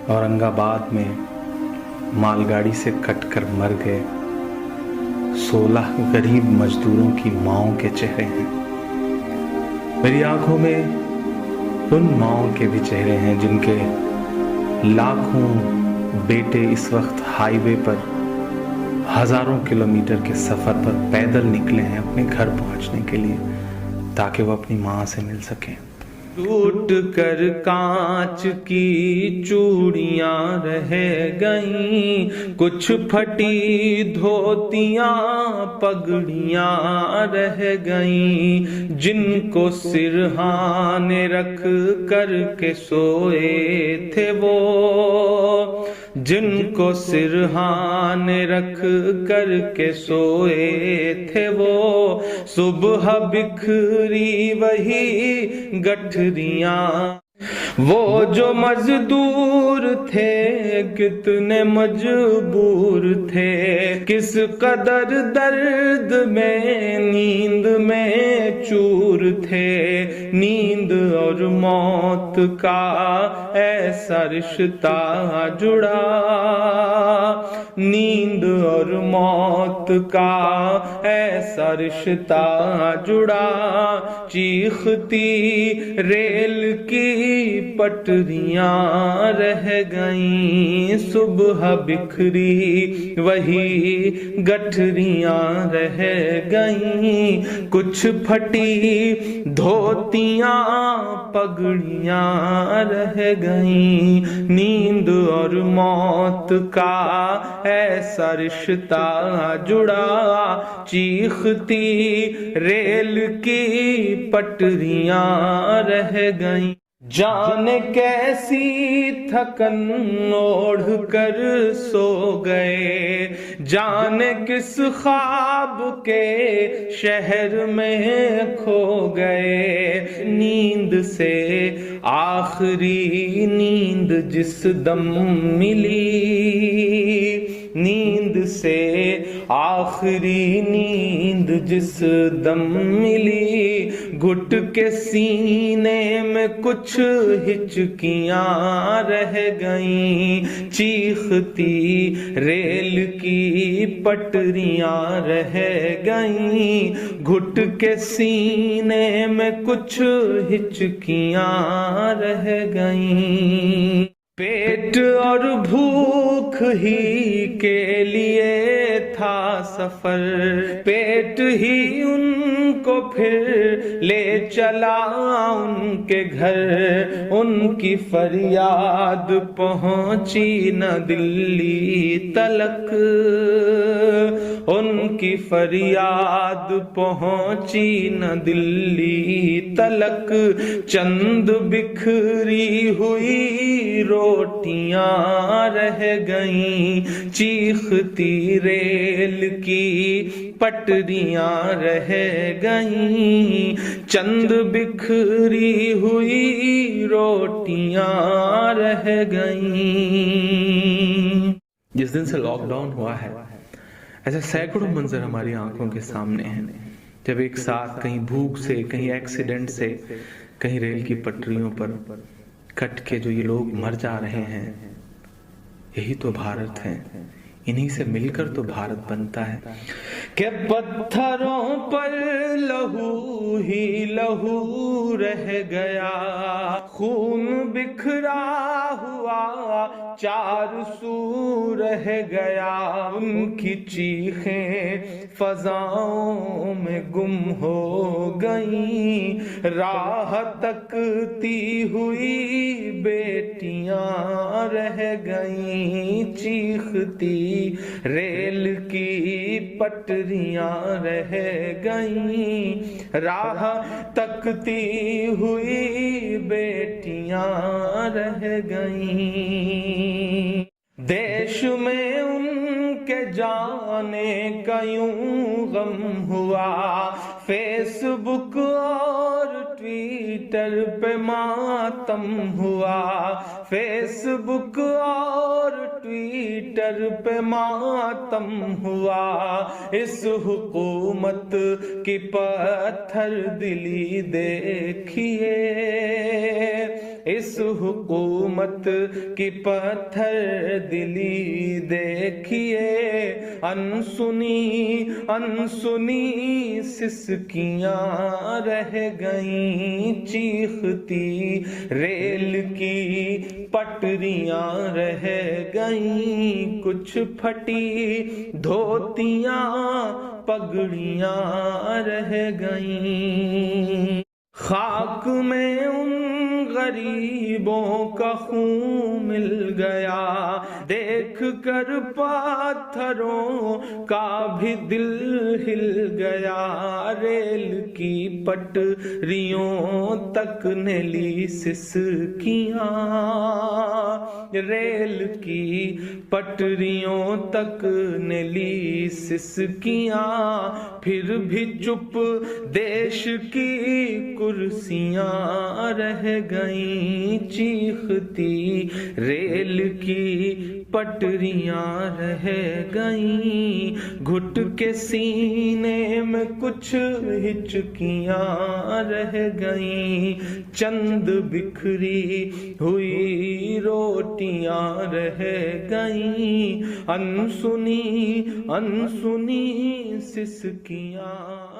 औरंग आबाद में माल गाड़ी से कटकर मर गए 16 गरीब मजदूरों की माओं के चेहरे हैं। मेरी आंखों में उन माओं के भी चेहरे हैं जिनके लाखों बेटे इस वक्त हाईवे पर हजारों किलोमीटर के सफर पर पैदल निकले हैं अपने घर पहुंचने के लिए, ताकि वो अपनी माँ से मिल सकें। टूट कर कांच की चूड़ियां रह गईं, कुछ फटी धोतियां पगड़ियां रह गईं, जिनको सिरहाने रख कर के सोए थे वो, जिनको सिरहाने रख कर के सोए थे वो, सुबह बिखरी वही गठरियां। वो जो मजदूर थे कितने मजबूर थे, किस कदर दर्द में नींद में चूर थे, नींद और मौत का ऐसा रिश्ता जुड़ा, नींद और मौत का ऐसा रिश्ता जुड़ा, चीखती रेल की पटरियां रह गईं, सुबह बिखरी वही गठरियां रह गईं, कुछ फटी धोतियां पगड़ियां रह गईं, नींद और मौत का ऐसा रिश्ता जुड़ा, चीखती रेल की पटरियां रह गईं। जाने कैसी थकन ओढ़ कर सो गए, जाने किस ख्वाब के शहर में खो गए, नींद से आखिरी नींद जिस दम मिली, नींद से आखिरी नींद जिस दम मिली, घुट के सीने में कुछ हिचकियां रह गईं, चीखती रेल की पटरियां रह गईं, घुट के सीने में कुछ हिचकियां रह गईं। पेट और भूख ही के लिए था सफर, पेट ही उनको फिर ले चला उनके घर, उनकी फरियाद पहुंची न दिल्ली तलक, उनकी फरियाद पहुंची न दिल्ली तलक, चंद बिखरी हुई रोटियां रह गईं, चीखती रेल की पटरियां रह गईं, चंद बिखरी हुई रोटियां रह गईं। जिस दिन से लॉकडाउन हुआ है ऐसे सैकड़ों मंजर हमारी आंखों के सामने हैं, जब एक साथ कहीं भूख से, कहीं एक्सीडेंट से, कहीं रेल की पटरियों पर कट के जो ये लोग मर जा रहे हैं। यही तो भारत है, इन्हीं से मिलकर तो भारत बनता है। कि पत्थरों पर लहू ही लहू रह गया, खून बिखरा हुआ चार सू रह गया, उनकी चीखें फजाओं में गुम हो गईं, राह तकती हुई बेटियां रह गईं, चीखती रेल की पटरियां रह गईं, राह तकती हुई बेटियां रह गईं। देश में उनके जाने का यूं गम हुआ, फेसबुक और ट्विटर पे मातम हुआ, फेसबुक और ट्विटर पे मातम हुआ, इस हुकूमत की पत्थर दिली देखिए, اس حکومت کی پتھر دلی دیکھیے، انسنی سسکیاں رہ گئیں، چیختی ریل کی پٹریاں رہ گئیں، کچھ پھٹی دھوتیاں پگڑیاں رہ گئیں، خاک میں ان غریبوں کا خون مل گیا، دیکھ کر پاتھروں کا بھی دل ہل گیا، ریل کی پٹریوں تک نے لی سسکیاں، ریل کی پٹریوں تک نے لی سسکیاں، پھر بھی چپ دیش کی کرسیاں رہ گئیں، چیختی ریل کی پٹریاں رہ گئیں، گھٹ کے سینے میں کچھ ہچکیاں رہ گئیں، چند بکھری ہوئی روٹیاں رہ گئیں، انسنی سسکیاں